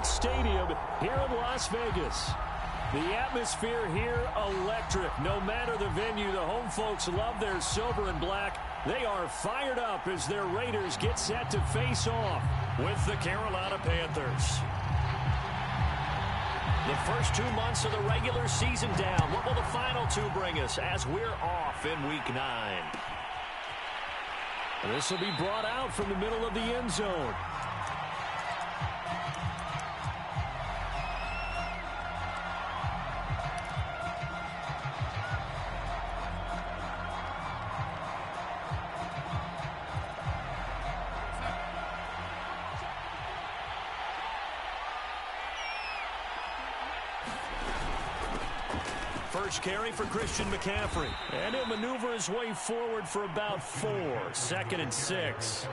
Stadium here in Las Vegas. The atmosphere here electric. No matter the venue, the home folks love their silver and black. They are fired up as their Raiders get set to face off with the Carolina Panthers. The first 2 months of the regular season down. What will the final 2 bring us as we're off in Week 9? This will be brought out from the middle of the end zone. First carry for Christian McCaffrey. And he'll maneuver his way forward for about 4. 2nd and 6.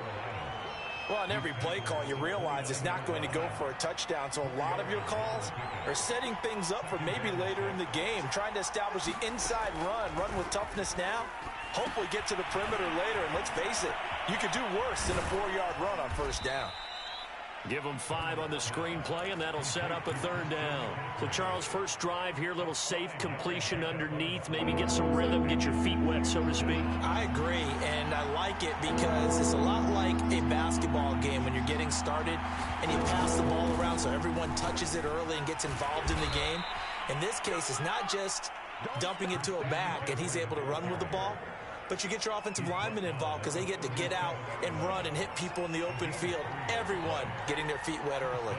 Well, on every play call, you realize it's not going to go for a touchdown. So a lot of your calls are setting things up for maybe later in the game, trying to establish the inside run with toughness now. Hopefully get to the perimeter later. And let's face it, you could do worse than a 4-yard run on first down. Give them 5 on the screenplay, and that'll set up a 3rd down. So, Charles, first drive here, little safe completion underneath. Maybe get some rhythm, get your feet wet, so to speak. I agree, and I like it because it's a lot like a basketball game when you're getting started and you pass the ball around so everyone touches it early and gets involved in the game. In this case, it's not just dumping it to a back and he's able to run with the ball, but you get your offensive linemen involved because they get to get out and run and hit people in the open field. Everyone getting their feet wet early.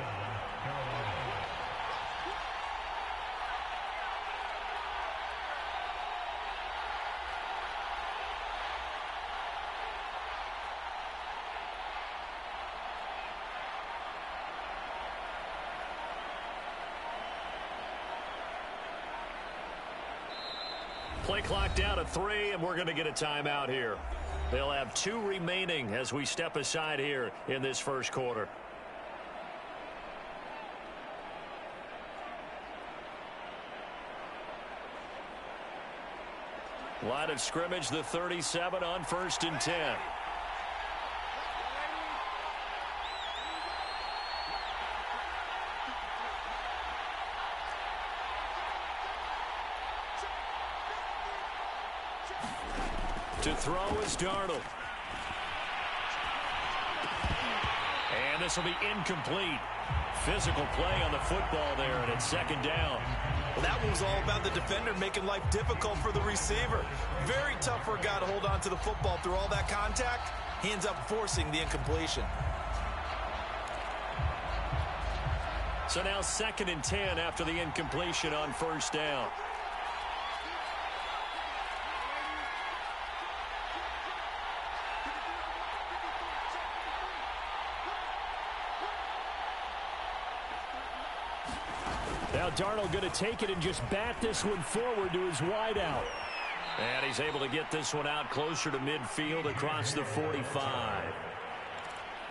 Play clock down to 3, and we're going to get a timeout here. They'll have 2 remaining as we step aside here in this first quarter. Line of scrimmage, the 37 on 1st and 10. To throw is Darnold. And this will be incomplete. Physical play on the football there, and it's 2nd down. Well, that one was all about the defender making life difficult for the receiver. Very tough for a guy to hold on to the football through all that contact. He ends up forcing the incompletion. So now 2nd and 10 after the incompletion on 1st down. Now Darnold going to take it and just bat this one forward to his wideout. And he's able to get this one out closer to midfield across the 45.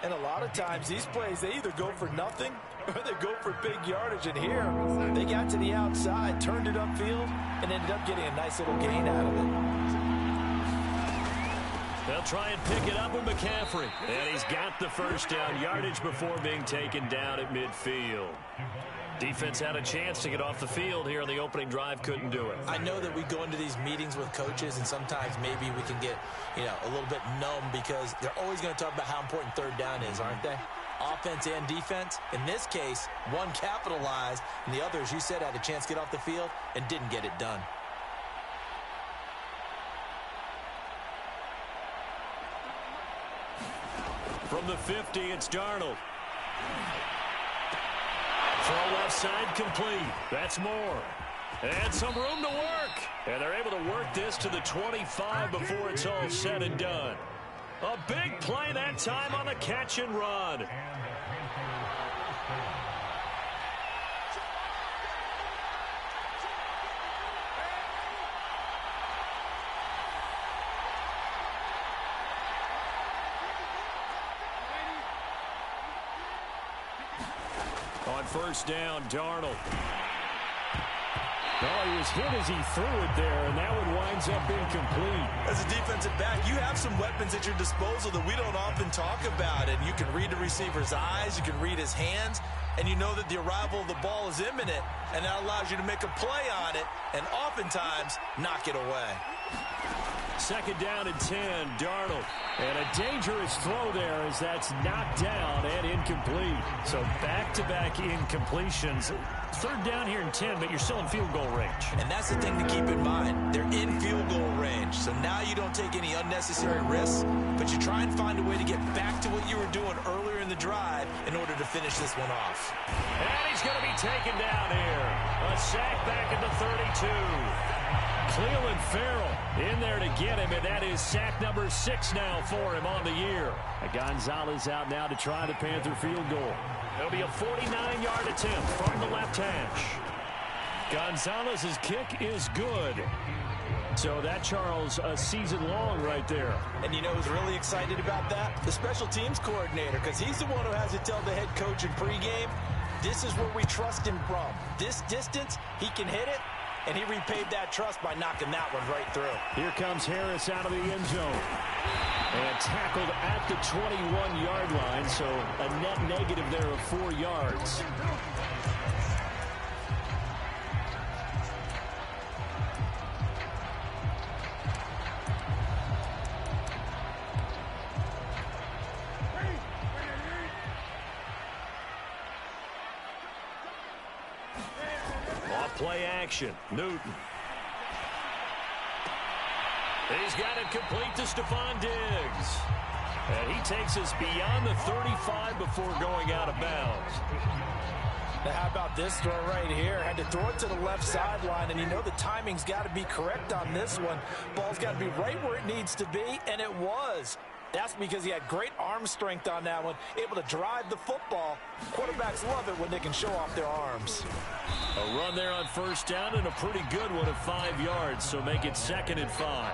And a lot of times these plays, they either go for nothing or they go for big yardage. And here, they got to the outside, turned it upfield, and ended up getting a nice little gain out of it. They'll try and pick it up with McCaffrey. And he's got the 1st down, yardage before being taken down at midfield. Defense had a chance to get off the field here on the opening drive, couldn't do it. I know that we go into these meetings with coaches, and sometimes maybe we can get, a little bit numb because they're always going to talk about how important 3rd down is, aren't they? Offense and defense. In this case, one capitalized, and the other, as you said, had a chance to get off the field and didn't get it done. From the 50, it's Darnold. Throw left side complete. That's more. And some room to work. And they're able to work this to the 25 before it's all said and done. A big play that time on the catch and run. On 1st down, Darnold. Oh, he was hit as he threw it there, and that one winds up incomplete. As a defensive back, you have some weapons at your disposal that we don't often talk about, and you can read the receiver's eyes, you can read his hands, and you know that the arrival of the ball is imminent, and that allows you to make a play on it, and oftentimes knock it away. Second down and 10, Darnold. And a dangerous throw there as that's knocked down and incomplete. So back-to-back incompletions. Third down here and 10, but you're still in field goal range. And that's the thing to keep in mind. They're in field goal range. So now you don't take any unnecessary risks, but you try and find a way to get back to what you were doing earlier in the drive in order to finish this one off. And he's going to be taken down here. A sack back at the 32. Cleveland Farrell in there to get him, and that is sack number 6 now for him on the year. Gonzalez out now to try the Panther field goal. It'll be a 49-yard attempt from the left hash. Gonzalez's kick is good. So that, Charles, a season long right there. And you know who's really excited about that? The special teams coordinator, because he's the one who has to tell the head coach in pregame, this is where we trust him from. This distance, he can hit it. And he repaid that trust by knocking that one right through. Here comes Harris out of the end zone. And tackled at the 21-yard line, so a net negative there of 4 yards. Play action. Newton. He's got it complete to Stephon Diggs. And he takes us beyond the 35 before going out of bounds. Now how about this throw right here? Had to throw it to the left sideline, and you know the timing's got to be correct on this one. Ball's got to be right where it needs to be, and it was. That's because he had great arm strength on that one, able to drive the football. Quarterbacks love it when they can show off their arms. A run there on first down and a pretty good one of 5 yards, so make it 2nd and 5.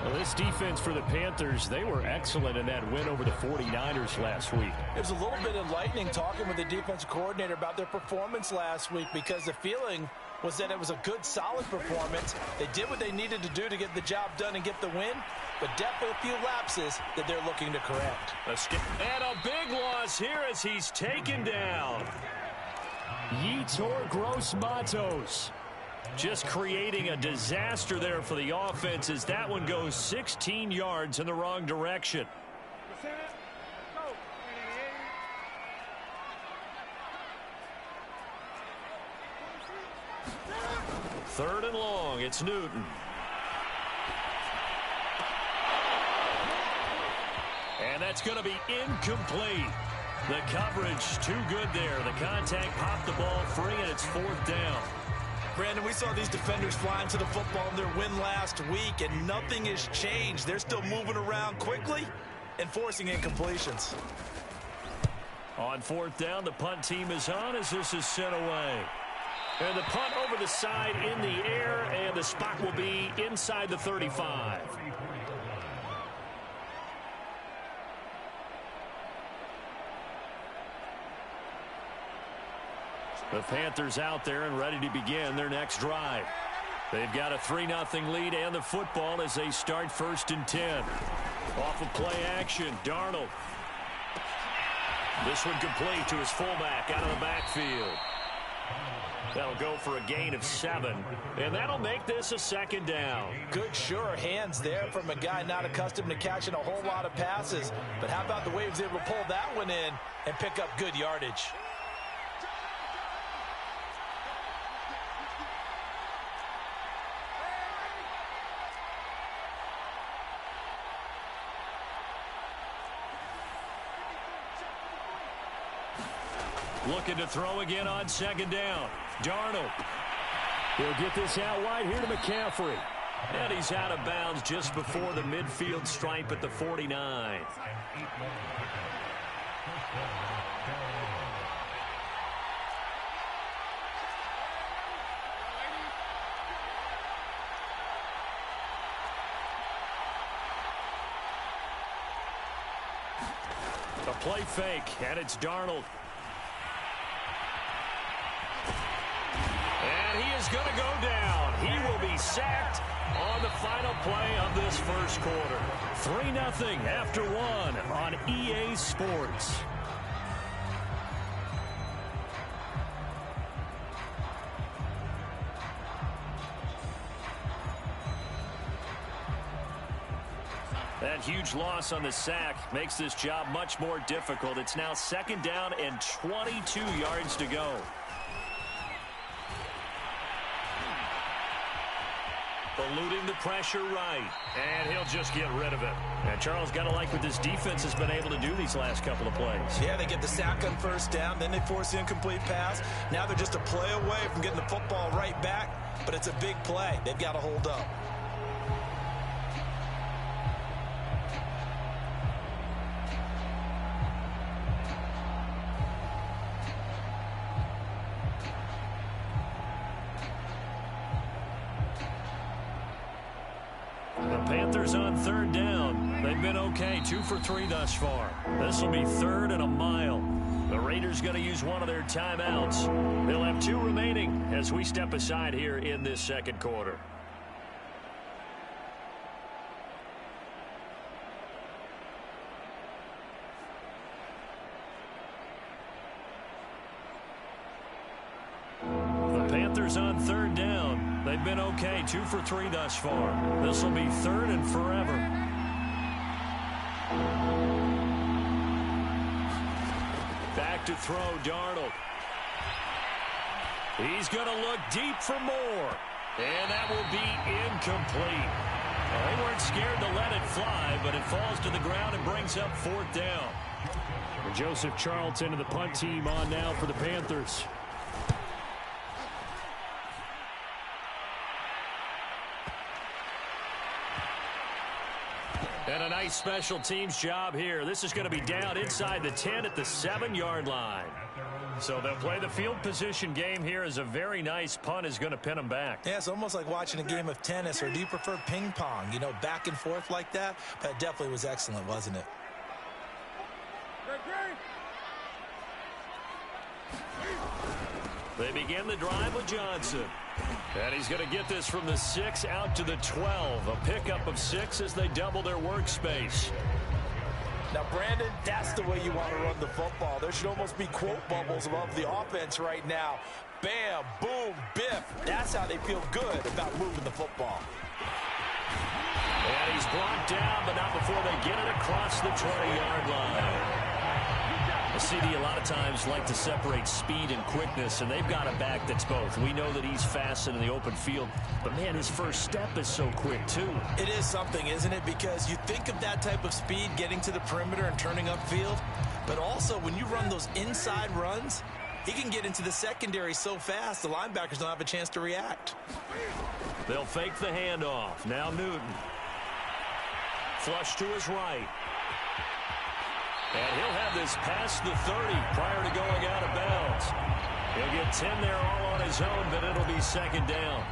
Well, this defense for the Panthers, they were excellent in that win over the 49ers last week. It was a little bit enlightening talking with the defensive coordinator about their performance last week because the feeling was that it was a good, solid performance. They did what they needed to do to get the job done and get the win, but definitely a few lapses that they're looking to correct. And a big loss here as he's taken down. Yetur Gross-Matos just creating a disaster there for the offense as that one goes 16 yards in the wrong direction. Third and long, it's Newton. And that's going to be incomplete. The coverage too good there. The contact popped the ball free, and it's 4th down. Brandon, we saw these defenders flying to the football in their win last week, and nothing has changed. They're still moving around quickly and forcing incompletions. On 4th down, the punt team is on as this is sent away. And the punt over the side in the air, and the spot will be inside the 35. The Panthers out there and ready to begin their next drive. They've got a 3-0 lead and the football as they start 1st and 10. Off of play action, Darnold. This one complete to his fullback out of the backfield. That'll go for a gain of 7, and that'll make this a 2nd down. Good, sure hands there from a guy not accustomed to catching a whole lot of passes. But how about the way he was able to pull that one in and pick up good yardage? Looking to throw again on 2nd down. Darnold. He'll get this out wide here to McCaffrey. And he's out of bounds just before the midfield stripe at the 49. A play fake, and it's Darnold. And he is is going to go down. He will be sacked on the final play of this first quarter. 3-0 after one on EA Sports. That huge loss on the sack makes this job much more difficult. It's now 2nd down and 22 yards to go. Eluding the pressure right. And he'll just get rid of it. And Charles, got to like what this defense has been able to do these last couple of plays. Yeah, they get the sack on 1st down. Then they force the incomplete pass. Now they're just a play away from getting the football right back. But it's a big play. They've got to hold up. Panthers on 3rd down. They've been okay, 2 for 3 thus far. This will be 3rd and a mile. The Raiders going to use one of their timeouts. They'll have 2 remaining as we step aside here in this second quarter. The Panthers on 3rd down. They've been okay, 2 for 3 thus far. This will be 3rd and forever. Back to throw, Darnold. He's going to look deep for more. And that will be incomplete. Well, they weren't scared to let it fly, but it falls to the ground and brings up 4th down. Joseph Charlton and the punt team on now for the Panthers. And a nice special teams job here. This is going to be down inside the 10 at the 7-yard line. So they'll play the field position game here as a very nice punt is going to pin them back. Yeah, it's almost like watching a game of tennis, or do you prefer ping pong? You know, back and forth like that? That definitely was excellent, wasn't it? They begin the drive with Johnson. And he's going to get this from the 6 out to the 12. A pickup of 6 as they double their workspace. Now, Brandon, that's the way you want to run the football. There should almost be quote bubbles above the offense right now. Bam, boom, biff. That's how they feel good about moving the football. And he's brought down, but not before they get it across the 20-yard line. The CD a lot of times like to separate speed and quickness, and they've got a back that's both. We know that he's fast in the open field, but, man, his first step is so quick, too. It is something, isn't it? Because you think of that type of speed getting to the perimeter and turning upfield, but also when you run those inside runs, he can get into the secondary so fast the linebackers don't have a chance to react. They'll fake the handoff. Now Newton. Flush to his right. And he'll have this past the 30 prior to going out of bounds. He'll get 10 there all on his own, but it'll be 2nd down.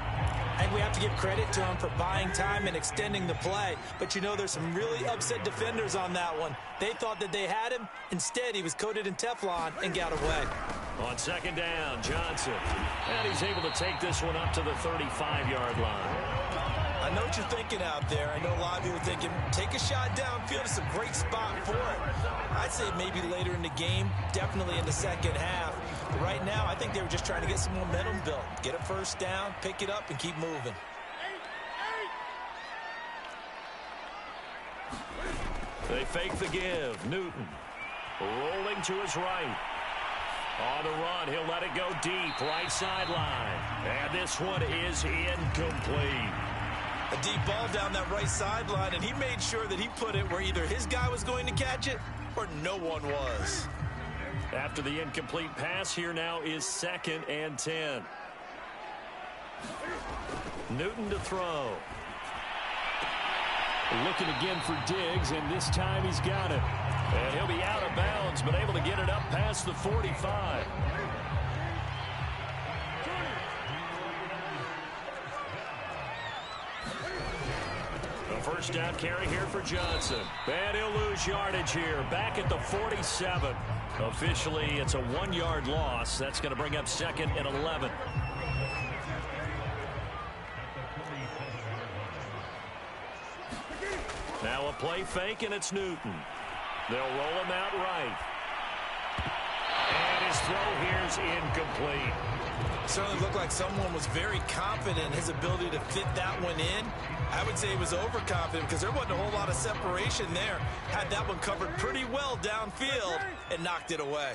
I think we have to give credit to him for buying time and extending the play. But, you know, there's some really upset defenders on that one. They thought that they had him. Instead, he was coated in Teflon and got away. On 2nd down, Johnson. And he's able to take this one up to the 35-yard line. I know what you're thinking out there. I know a lot of you are thinking, take a shot downfield. It's a great spot for it. I'd say maybe later in the game, definitely in the second half. But right now, I think they were just trying to get some momentum built. Get a 1st down, pick it up, and keep moving. They fake the give. Newton rolling to his right. On the run, he'll let it go deep, right sideline. And this one is incomplete. A deep ball down that right sideline, and he made sure that he put it where either his guy was going to catch it or no one was. After the incomplete pass, here now is 2nd and 10. Newton to throw. Looking again for Diggs, and this time he's got it. And he'll be out of bounds, but able to get it up past the 45. A 1st down carry here for Johnson. And he'll lose yardage here. Back at the 47. Officially, it's a 1-yard loss. That's going to bring up 2nd and 11. Now a play fake, and it's Newton. They'll roll him out right. And his throw here is incomplete. Certainly looked like someone was very confident in his ability to fit that one in. I would say he was overconfident because there wasn't a whole lot of separation there. Had that one covered pretty well downfield and knocked it away.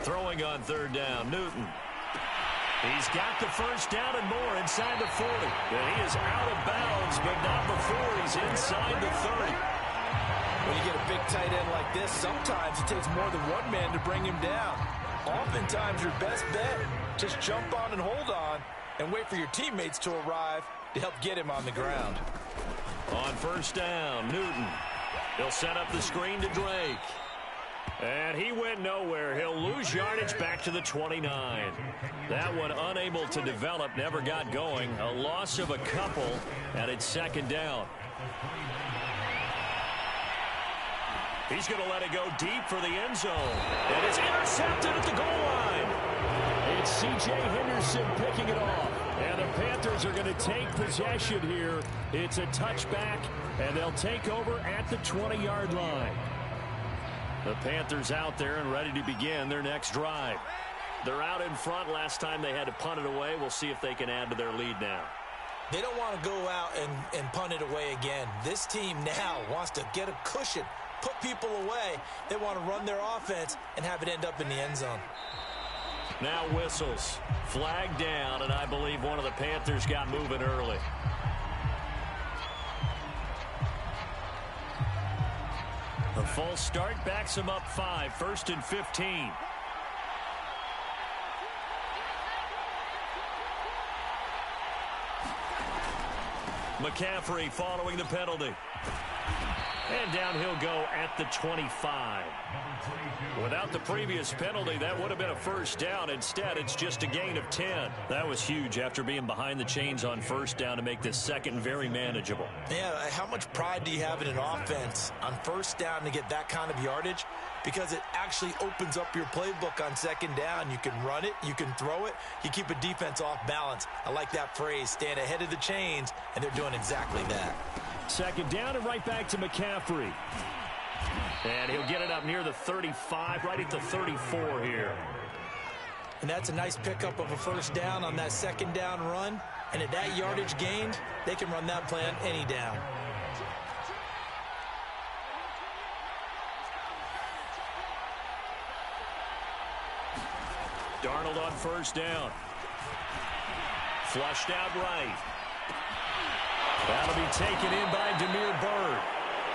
Throwing on third down, Newton. He's got the first down and more inside the 40. And he is out of bounds, but not before he's inside the 30. When you get a big tight end like this, sometimes it takes more than one man to bring him down. Oftentimes, your best bet, just jump on and hold on and wait for your teammates to arrive to help get him on the ground. On first down, Newton. He'll set up the screen to Drake. And he went nowhere. He'll lose yardage back to the 29. That one unable to develop, never got going. A loss of a couple, and it's second down. He's going to let it go deep for the end zone. And it's intercepted at the goal line. It's C.J. Henderson picking it off. And the Panthers are going to take possession here. It's a touchback, and they'll take over at the 20-yard line. The Panthers out there and ready to begin their next drive. They're out in front. Last time they had to punt it away. We'll see if they can add to their lead now. They don't want to go out and punt it away again. This team now wants to get a cushion, put people away. They want to run their offense and have it end up in the end zone. Now whistles. Flag down, and I believe one of the Panthers got moving early. The false start backs him up 5, 1st and 15. McCaffrey following the penalty. And down he'll go at the 25. Without the previous penalty, that would have been a first down. Instead, it's just a gain of 10. That was huge after being behind the chains on first down to make this second very manageable. Yeah, how much pride do you have in an offense on first down to get that kind of yardage? Because it actually opens up your playbook on second down. You can run it, you can throw it, you keep a defense off balance. I like that phrase, stand ahead of the chains, and they're doing exactly that. Second down and right back to McCaffrey. And he'll get it up near the 35, right at the 34 here. And that's a nice pickup of a first down on that second down run. And at that yardage gained, they can run that play on any down. Darnold on first down. Flushed out right. That'll be taken in by Damiere Byrd.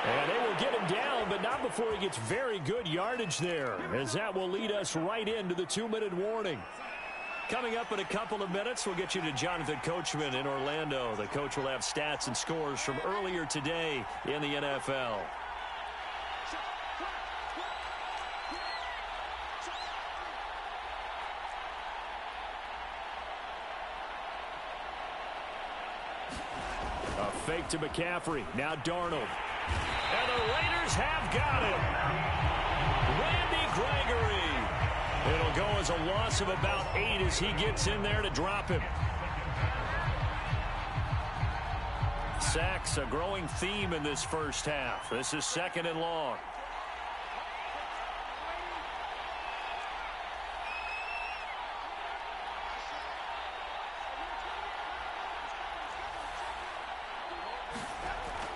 And they will get him down, but not before he gets very good yardage there, as that will lead us right into the 2-minute warning. Coming up in a couple of minutes, we'll get you to Jonathan Coachman in Orlando. The coach will have stats and scores from earlier today in the NFL. A fake to McCaffrey. Now Darnold. And the Raiders have got him. Randy Gregory. It'll go as a loss of about 8 as he gets in there to drop him. Sacks, a growing theme in this first half. This is 2nd and long.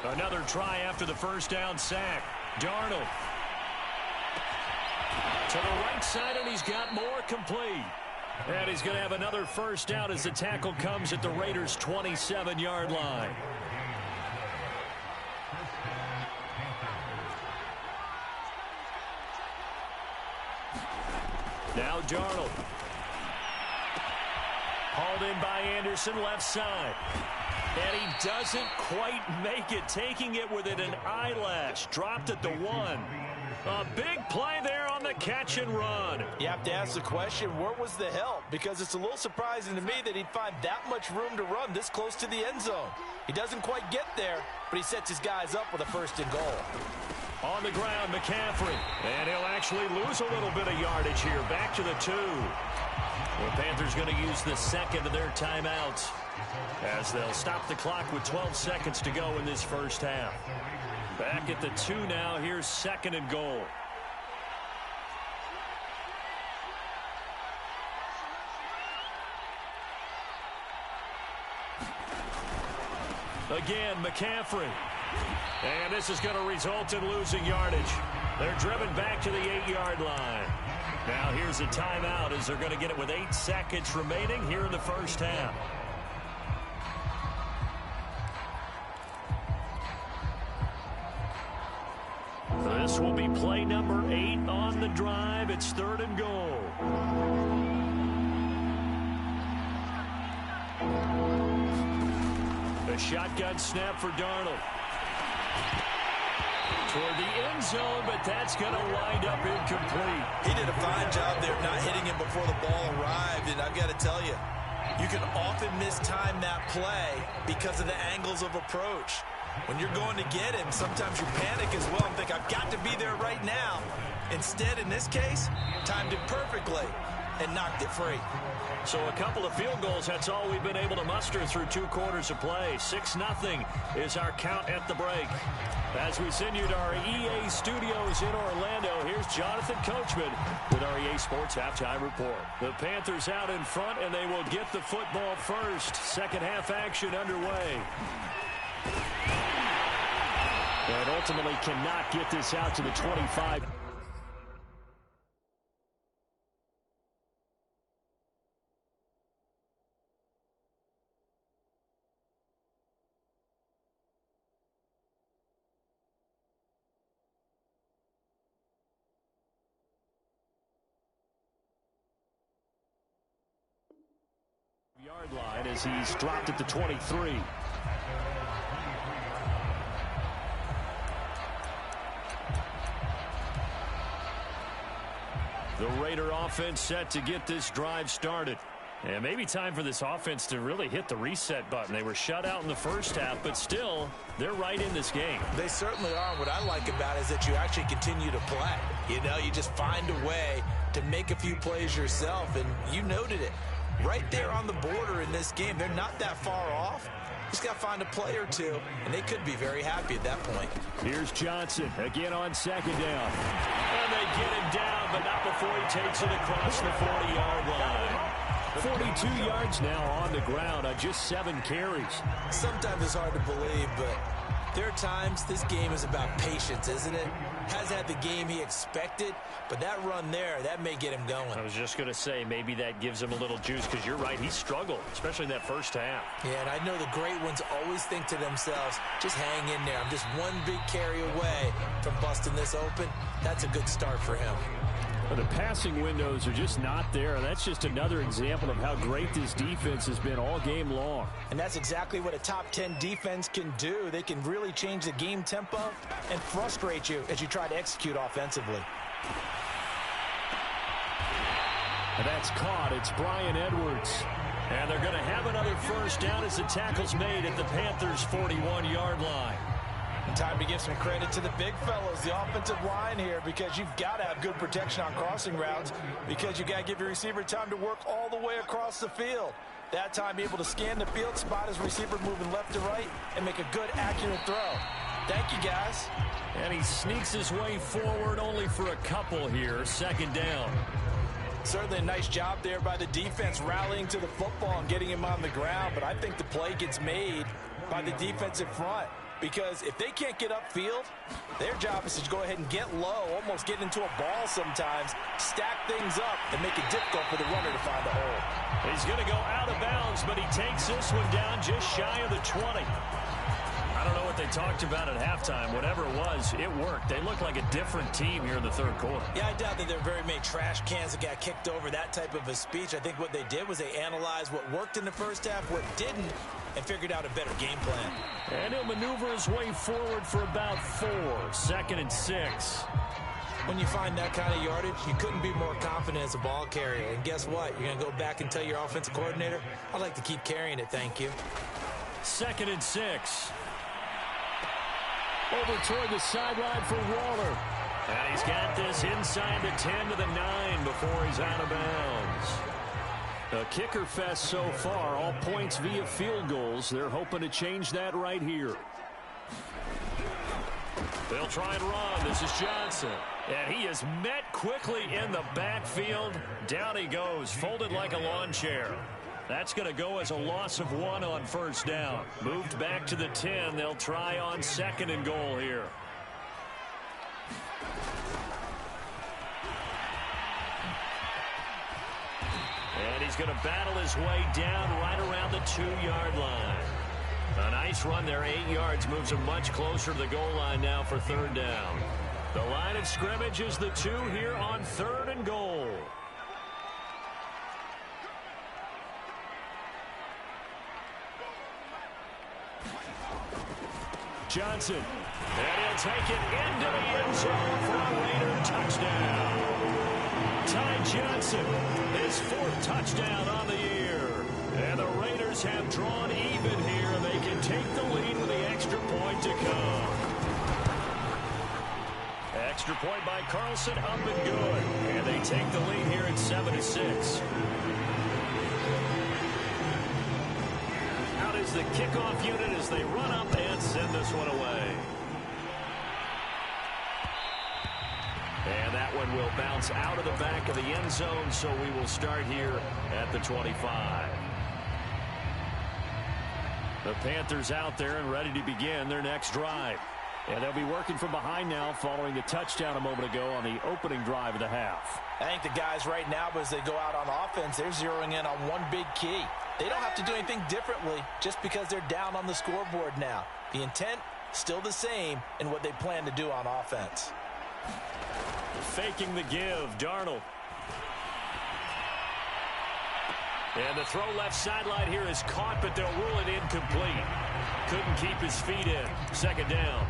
Another try after the first down sack. Darnold to the right side, and he's got more complete. And he's going to have another first down as the tackle comes at the Raiders' 27-yard line. Now Darnold. Hauled in by Anderson, left side. And he doesn't quite make it, taking it within an eyelash. Dropped at the 1. A big play there on the catch and run. You have to ask the question, where was the help? Because it's a little surprising to me that he'd find that much room to run this close to the end zone. He doesn't quite get there, but he sets his guys up with a 1st and goal. On the ground, McCaffrey. And he'll actually lose a little bit of yardage here. Back to the 2. The Panthers going to use the second of their timeouts as they'll stop the clock with 12 seconds to go in this first half. Back at the 2 now. Here's second and goal. Again, McCaffrey. And this is going to result in losing yardage. They're driven back to the 8-yard line. Now here's a timeout as they're going to get it with 8 seconds remaining here in the first half. This will be play number 8 on the drive. It's third and goal. A shotgun snap for Darnold. Toward the end zone, but that's going to wind up incomplete. He did a fine job there of not hitting him before the ball arrived, and I've got to tell you, you can often mistime that play because of the angles of approach. When you're going to get him, sometimes you panic as well and think, I've got to be there right now. Instead, in this case, timed it perfectly and knocked it free. So a couple of field goals, that's all we've been able to muster through 2 quarters of play. 6-0 is our count at the break. As we send you to our EA studios in Orlando, here's Jonathan Coachman with our EA Sports Halftime Report. The Panthers out in front, and they will get the football first. Second half action underway. And ultimately cannot get this out to the 25. Yard line as he's dropped at the 23. The Raider offense set to get this drive started. And maybe time for this offense to really hit the reset button. They were shut out in the first half, but still, they're right in this game. They certainly are. What I like about it is that you actually continue to play. You know, you just find a way to make a few plays yourself, and you noted it. Right there on the border in this game, they're not that far off. Just got to find a play or two, and they could be very happy at that point. Here's Johnson again on second down. And they get him down, but not before he takes it across the 40-yard line. 42 yards now on the ground on just 7 carries. Sometimes it's hard to believe, but there are times this game is about patience, isn't it? Has had the game he expected, but that run there, that may get him going. I was just going to say, maybe that gives him a little juice, because you're right, he struggled, especially in that first half. Yeah, and I know the great ones always think to themselves, just hang in there. I'm just one big carry away from busting this open. That's a good start for him. Well, the passing windows are just not there. That's just another example of how great this defense has been all game long. And that's exactly what a top 10 defense can do. They can really change the game tempo and frustrate you as you try to execute offensively. And that's caught. It's Bryan Edwards. And they're going to have another first down as the tackle's made at the Panthers' 41-yard line. Time to give some credit to the big fellows, the offensive line here, because you've got to have good protection on crossing routes, because you've got to give your receiver time to work all the way across the field. That time, be able to scan the field, spot his receiver moving left to right, and make a good, accurate throw. Thank you, guys. And he sneaks his way forward only for a couple here. Second down. Certainly a nice job there by the defense rallying to the football and getting him on the ground, but I think the play gets made by the defensive front. Because if they can't get upfield, their job is to go ahead and get low, almost get into a ball sometimes, stack things up, and make it difficult for the runner to find a hole. He's going to go out of bounds, but he takes this one down just shy of the 20. I don't know what they talked about at halftime. Whatever it was, it worked. They look like a different team here in the third quarter. Yeah, I doubt that there are very many trash cans that got kicked over, that type of a speech. I think what they did was they analyzed what worked in the first half, what didn't, and figured out a better game plan. And he'll maneuver his way forward for about 4. Second and 6. When you find that kind of yardage, you couldn't be more confident as a ball carrier. And guess what? You're going to go back and tell your offensive coordinator, I'd like to keep carrying it, thank you. Second and 6. Over toward the sideline for Waller. And he's got this inside the 10 to the 9 before he's out of bounds. A kicker fest so far, all points via field goals. They're hoping to change that right here. They'll try and run. This is Johnson. And he is met quickly in the backfield. Down he goes, folded like a lawn chair. That's going to go as a loss of 1 on first down. Moved back to the 10. They'll try on 2nd and goal here. And he's going to battle his way down right around the 2-yard line. A nice run there, 8 yards, moves him much closer to the goal line now for 3rd down. The line of scrimmage is the 2 here on 3rd and goal. Johnson, and he'll take it into the end zone for a Raider touchdown. Ty Johnson, his 4th touchdown on the year. And the Raiders have drawn even here, and they can take the lead with the extra point to come. Extra point by Carlson, up and good. And they take the lead here at 7-6. Out is the kickoff unit as they run up and send this one away. And that one will bounce out of the back of the end zone, so we will start here at the 25. The Panthers out there and ready to begin their next drive. And they'll be working from behind now following the touchdown a moment ago on the opening drive of the half. I think the guys right now, as they go out on offense, they're zeroing in on one big key. They don't have to do anything differently just because they're down on the scoreboard now. The intent, still the same in what they plan to do on offense. Faking the give, Darnold. And the throw left sideline here is caught, but they'll rule it incomplete. Couldn't keep his feet in. 2nd down.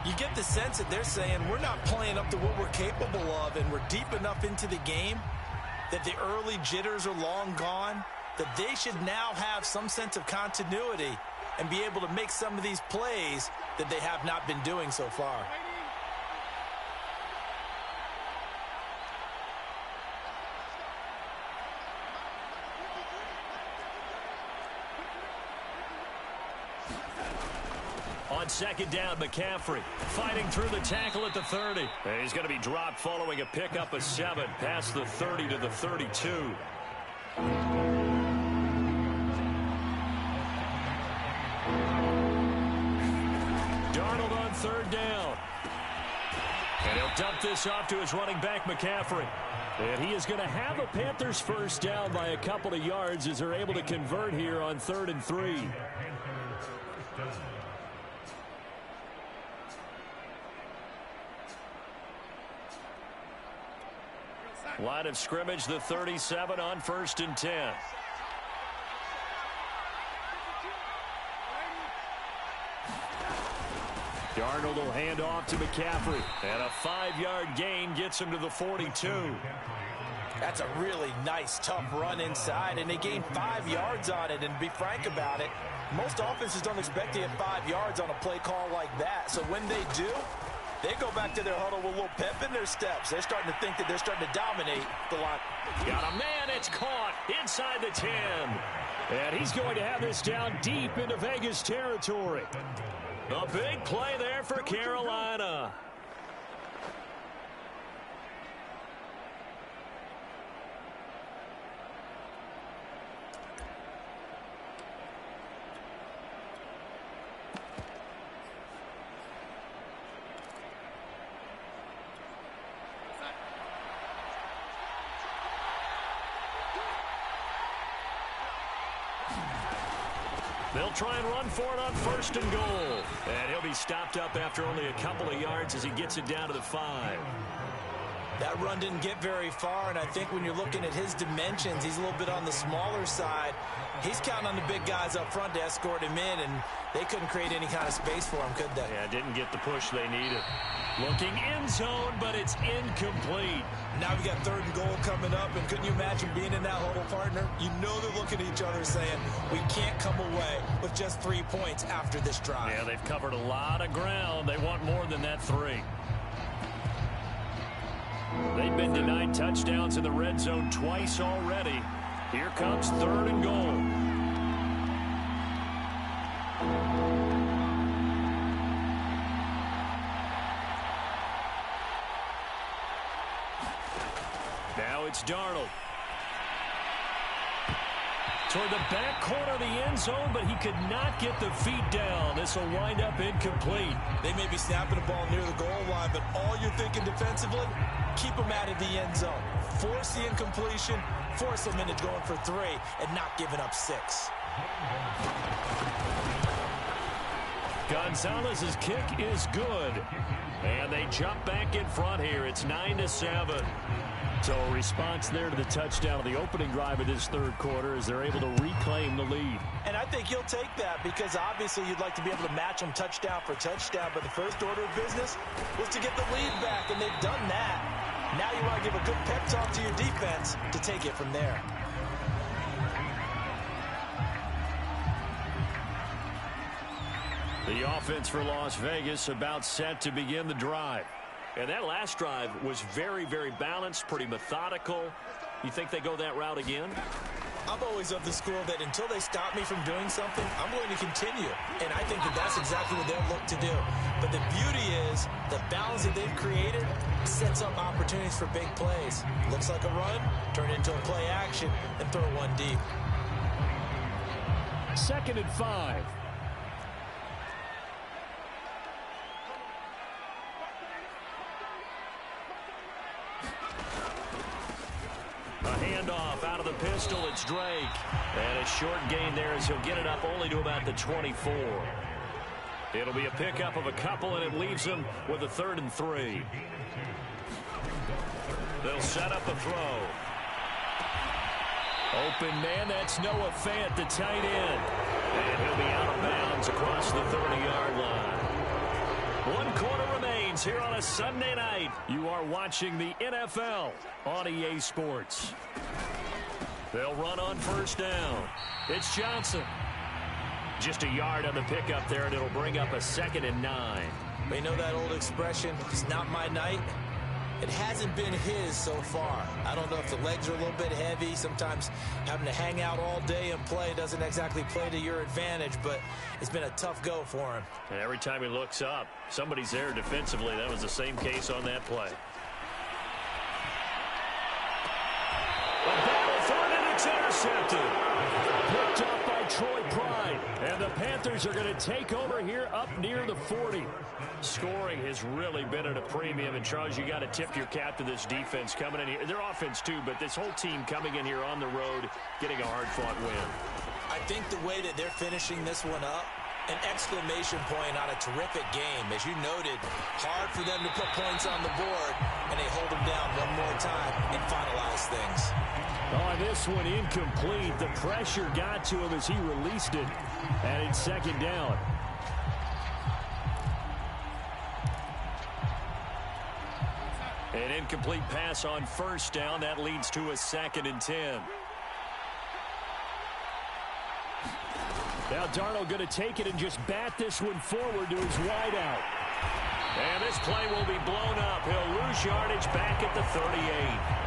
You get the sense that they're saying we're not playing up to what we're capable of, and we're deep enough into the game that the early jitters are long gone, that they should now have some sense of continuity and be able to make some of these plays that they have not been doing so far. On 2nd down, McCaffrey fighting through the tackle at the 30. And he's going to be dropped following a pickup of 7 past the 30 to the 32. Darnold on 3rd down. And he'll dump this off to his running back, McCaffrey. And he is going to have a Panthers first down by a couple of yards as they're able to convert here on 3rd and 3. Line of scrimmage, the 37 on 1st and 10. Darnold will hand off to McCaffrey. And a 5-yard gain gets him to the 42. That's a really nice, tough run inside, and they gained 5 yards on it. And to be frank about it, most offenses don't expect to get 5 yards on a play call like that. So when they do, they go back to their huddle with a little pep in their steps. They're starting to think that they're starting to dominate the line. Got a man, it's caught inside the 10. And he's going to have this down deep into Vegas territory. A big play there for Carolina. They'll try and run for it on 1st and goal. And he'll be stopped up after only a couple of yards as he gets it down to the 5. That run didn't get very far, and I think when you're looking at his dimensions, he's a little bit on the smaller side. He's counting on the big guys up front to escort him in, and they couldn't create any kind of space for him, could they? Yeah, didn't get the push they needed. Looking end zone, but it's incomplete. Now we got 3rd and goal coming up, and couldn't you imagine being in that huddle, partner? You know they're looking at each other saying, we can't come away with just 3 points after this drive. Yeah, they've covered a lot of ground. They want more than that 3. They've been denied touchdowns in the red zone twice already. Here comes 3rd and goal. Now it's Darnold. Toward the back corner of the end zone, but he could not get the feet down. This will wind up incomplete. They may be snapping the ball near the goal line, but all you're thinking defensively, keep them out of the end zone. Force the incompletion, force them into going for 3, and not giving up 6. Gonzalez's kick is good. And they jump back in front here. It's 9-7. So a response there to the touchdown of the opening drive of this 3rd quarter as they're able to reclaim the lead. And I think you'll take that because obviously you'd like to be able to match them touchdown for touchdown, but the first order of business was to get the lead back, and they've done that. Now you want to give a good pep talk to your defense to take it from there. The offense for Las Vegas about set to begin the drive. And that last drive was very, very balanced, pretty methodical. You think they go that route again? I'm always of the school that until they stop me from doing something, I'm going to continue. And I think that that's exactly what they'll look to do. But the beauty is the balance that they've created sets up opportunities for big plays. Looks like a run, turn it into a play action, and throw one deep. 2nd and 5. A handoff out of the pistol. It's Drake. And a short gain there as he'll get it up only to about the 24. It'll be a pickup of a couple, and it leaves him with a 3rd and 3. They'll set up a throw. Open man, that's Noah Fant, the tight end. And he'll be out of bounds across the 30-yard line. 1 quarter remains here on a Sunday night. You are watching the NFL on EA Sports. They'll run on 1st down. It's Johnson. Just a yard on the pickup there, and it'll bring up a 2nd and 9. You know that old expression, it's not my night? It hasn't been his so far. I don't know if the legs are a little bit heavy. Sometimes having to hang out all day and play doesn't exactly play to your advantage, but it's been a tough go for him. And every time he looks up, somebody's there defensively. That was the same case on that play. A battle for it, and it's intercepted. Picked up by Troy Pride. And the Panthers are going to take over here up near the 40. Scoring has really been at a premium. And, Charles, you got to tip your cap to this defense coming in here. Their offense, too, but this whole team coming in here on the road, getting a hard-fought win. I think the way that they're finishing this one up, an exclamation point on a terrific game. As you noted, hard for them to put points on the board, and they hold them down one more time and finalize things. On this one, incomplete. The pressure got to him as he released it. And it's 2nd down. An incomplete pass on 1st down. That leads to a 2nd and 10. Now Darnold going to take it and just bat this one forward to his wideout. And this play will be blown up. He'll lose yardage back at the 38.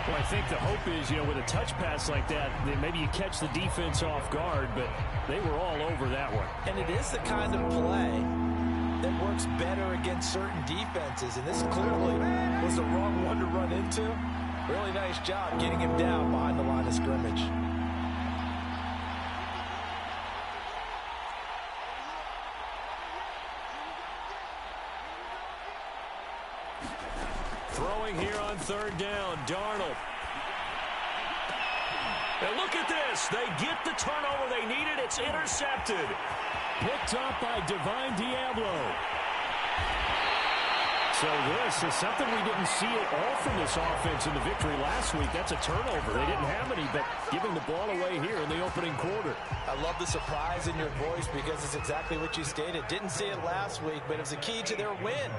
Well, I think the hope is, with a touch pass like that maybe you catch the defense off guard, but they were all over that one. And it is the kind of play that works better against certain defenses, and this clearly was the wrong one to run into. Really nice job getting him down behind the line of scrimmage. Throwing here on 3rd down, Darnold. And look at this. They get the turnover they needed. It's intercepted. Picked up by Divine Diablo. So this is something we didn't see at all from this offense in the victory last week. That's a turnover. They didn't have any, but giving the ball away here in the opening quarter. I love the surprise in your voice because it's exactly what you stated. Didn't see it last week, but it was a key to their win.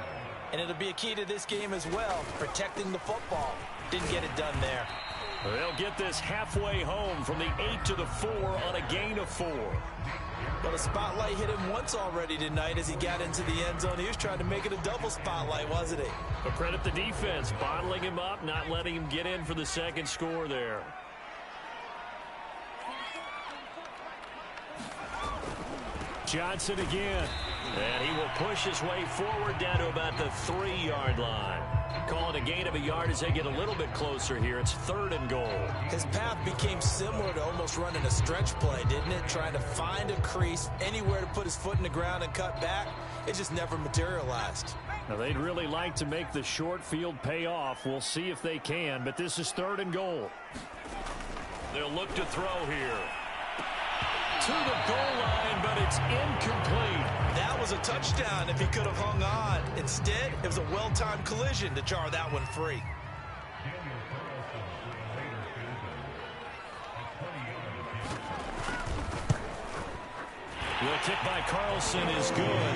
And it'll be a key to this game as well, protecting the football. Didn't get it done there. They'll get this halfway home from the 8 to the 4 on a gain of 4. Well, the spotlight hit him once already tonight as he got into the end zone. He was trying to make it a double spotlight, wasn't he? But credit the defense, bottling him up, not letting him get in for the 2nd score there. Johnson again. And he will push his way forward down to about the 3-yard line. Call it a gain of a yard as they get a little bit closer here. It's 3rd and goal. His path became similar to almost running a stretch play, didn't it? Trying to find a crease, anywhere to put his foot in the ground and cut back. It just never materialized. Now, they'd really like to make the short field pay off. We'll see if they can, but this is 3rd and goal. They'll look to throw here. To the goal line, but it's incomplete. That was a touchdown if he could have hung on. Instead, it was a well-timed collision to jar that one free. The kick by Carlson is good.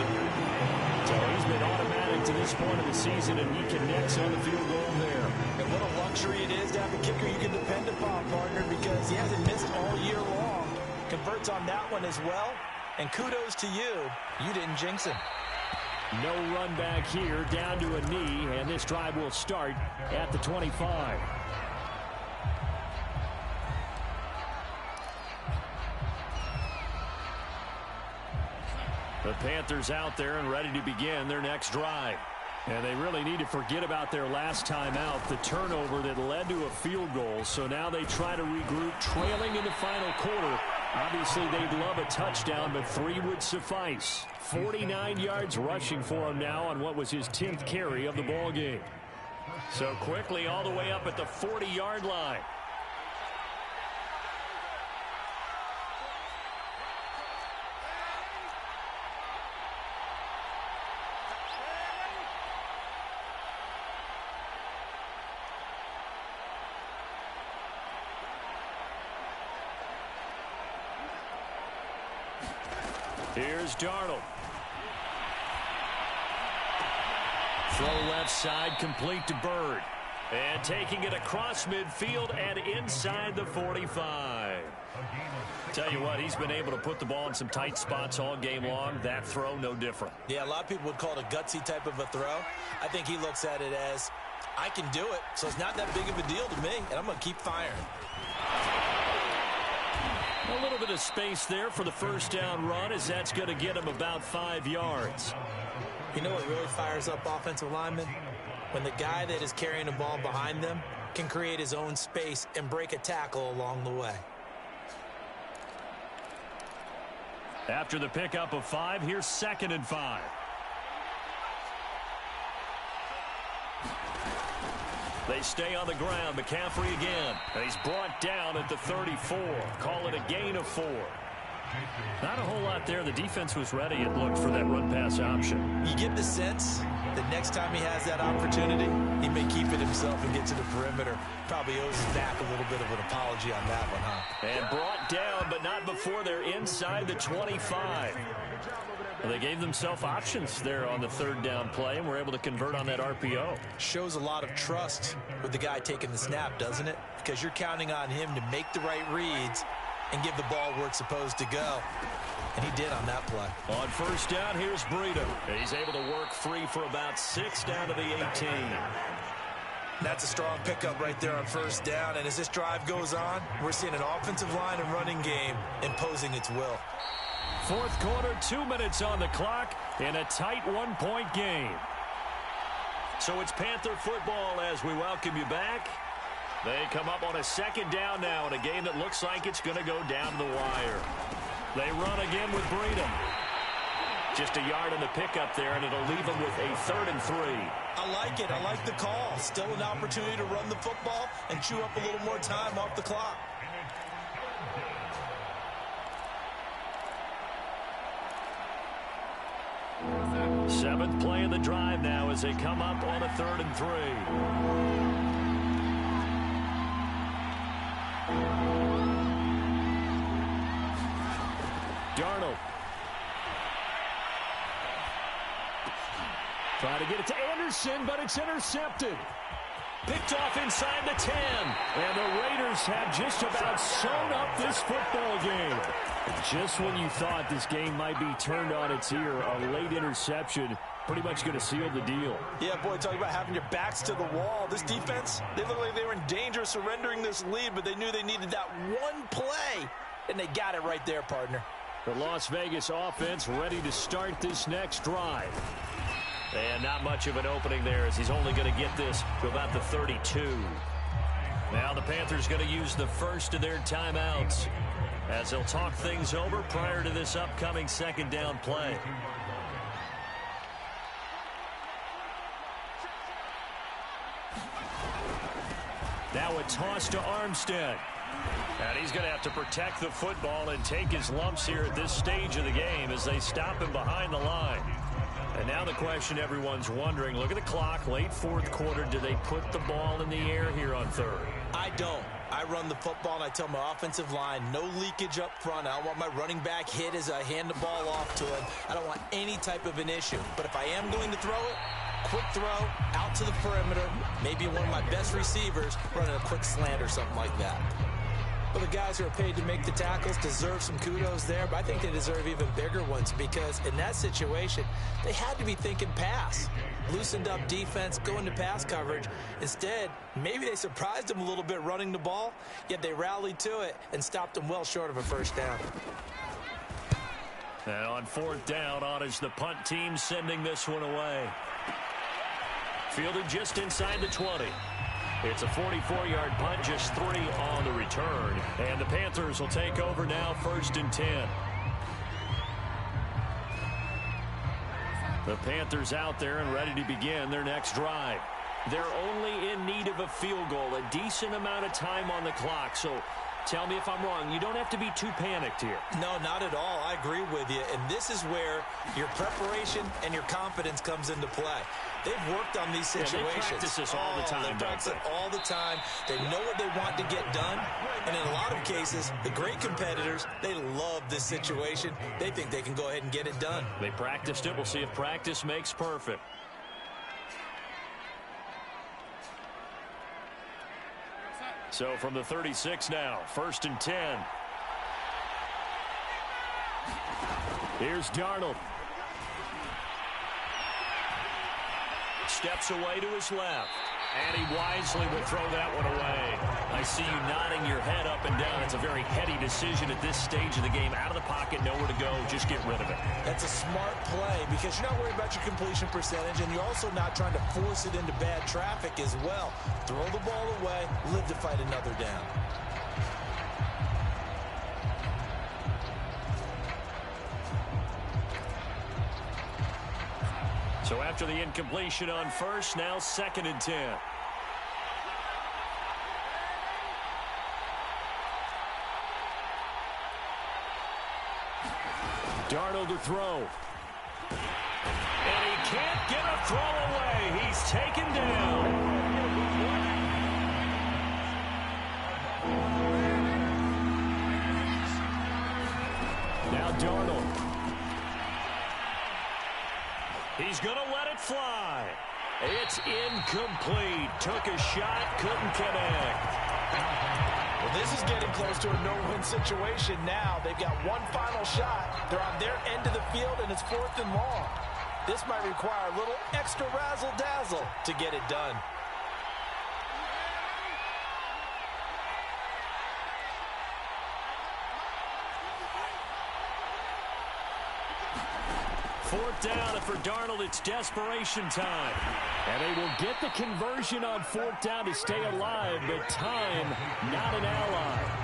So he's been automatic to this point of the season, and he connects on the field goal there. And what a luxury it is to have a kicker you can depend upon, partner, because he hasn't missed all year long. Converts on that one as well. And kudos to you. You didn't jinx him. No run back here, down to a knee, and this drive will start at the 25. The Panthers out there and ready to begin their next drive. And they really need to forget about their last time out, the turnover that led to a field goal. So now they try to regroup, trailing in the final quarter. Obviously, they'd love a touchdown, but 3 would suffice. 49 yards rushing for him now on what was his 10th carry of the ball game. So quickly all the way up at the 40-yard line. Here's Darnold. Throw left side, complete to Bird. And taking it across midfield and inside the 45. Tell you what, he's been able to put the ball in some tight spots all game long. That throw, no different. Yeah, a lot of people would call it a gutsy type of a throw. I think he looks at it as, I can do it, so it's not that big of a deal to me, and I'm going to keep firing. A little bit of space there for the first down run, as that's going to get him about 5 yards. You know what really fires up offensive linemen? When the guy that is carrying the ball behind them can create his own space and break a tackle along the way. After the pickup of 5, here's 2nd and 5. They stay on the ground. McCaffrey again. And he's brought down at the 34. Call it a gain of 4. Not a whole lot there. The defense was ready, it looked, for that run-pass option. You get the sense that next time he has that opportunity, he may keep it himself and get to the perimeter. Probably owes his back a little bit of an apology on that one, huh? And brought down, but not before they're inside the 25. Well, they gave themselves options there on the 3rd down play, and were able to convert on that RPO. Shows a lot of trust with the guy taking the snap, doesn't it? Because you're counting on him to make the right reads and give the ball where it's supposed to go. And he did on that play. On 1st down, here's Breida. He's able to work free for about 6 down to the 18. That's a strong pickup right there on 1st down. And as this drive goes on, we're seeing an offensive line and running game imposing its will. 4th quarter, 2 minutes on the clock in a tight 1-point game. So it's Panther football as we welcome you back. They come up on a 2nd down now in a game that looks like it's going to go down to the wire. They run again with Breida. Just a yard on the pickup there, and it'll leave them with a 3rd and 3. I like it. I like the call. Still an opportunity to run the football and chew up a little more time off the clock. Seventh play of the drive now as they come up on a 3rd and 3. Darnold. Try to get it to Anderson, but it's intercepted. Picked off inside the 10. And the Raiders have just about sewn up this football game. Just when you thought this game might be turned on its ear, a late interception pretty much going to seal the deal. Yeah, boy, talking about having your backs to the wall. This defense, they looked like they were in danger of surrendering this lead, but they knew they needed that one play, and they got it right there, partner. The Las Vegas offense ready to start this next drive. And not much of an opening there as he's only going to get this to about the 32. Now the Panthers going to use the first of their timeouts as they'll talk things over prior to this upcoming second down play. Now a toss to Armstead. And he's going to have to protect the football and take his lumps here at this stage of the game as they stop him behind the line. And now the question everyone's wondering, look at the clock, late fourth quarter, do they put the ball in the air here on third? I don't. I run the football and I tell my offensive line, no leakage up front. I don't want my running back hit as I hand the ball off to him. I don't want any type of an issue. But if I am going to throw it, quick throw, out to the perimeter, maybe one of my best receivers running a quick slant or something like that. Well, the guys who are paid to make the tackles deserve some kudos there, but I think they deserve even bigger ones because in that situation, they had to be thinking pass. Loosened up defense, going to pass coverage. Instead, maybe they surprised them a little bit running the ball, yet they rallied to it and stopped them well short of a first down. And on fourth down, on is the punt team sending this one away. Fielded just inside the 20. It's a 44-yard punt, just 3 on the return. And the Panthers will take over now, 1st and 10. The Panthers out there and ready to begin their next drive. They're only in need of a field goal, a decent amount of time on the clock. So tell me if I'm wrong. You don't have to be too panicked here. No, not at all. I agree with you. And this is where your preparation and your confidence comes into play. They've worked on these situations. Yeah, they practice this all the time, they practice it all the time. They know what they want to get done. And in a lot of cases, the great competitors, they love this situation. They think they can go ahead and get it done. They practiced it. We'll see if practice makes perfect. So from the 36 now, 1st and 10. Here's Darnold. Steps away to his left. And he wisely will throw that one away. I see you nodding your head up and down. It's a very heady decision at this stage of the game. Out of the pocket, nowhere to go. Just get rid of it. That's a smart play because you're not worried about your completion percentage, and you're also not trying to force it into bad traffic as well. Throw the ball away, live to fight another down. So after the incompletion on first, now 2nd and 10. Darnold to throw. And he can't get a throw away. He's taken down. Now Darnold. He's going to let it fly. It's incomplete. Took a shot, couldn't connect. Well, this is getting close to a no-win situation now. They've got one final shot. They're on their end of the field, and it's 4th and long. This might require a little extra razzle-dazzle to get it done. Fourth down, and for Darnold, it's desperation time. And they will get the conversion on 4th down to stay alive, but time, not an ally.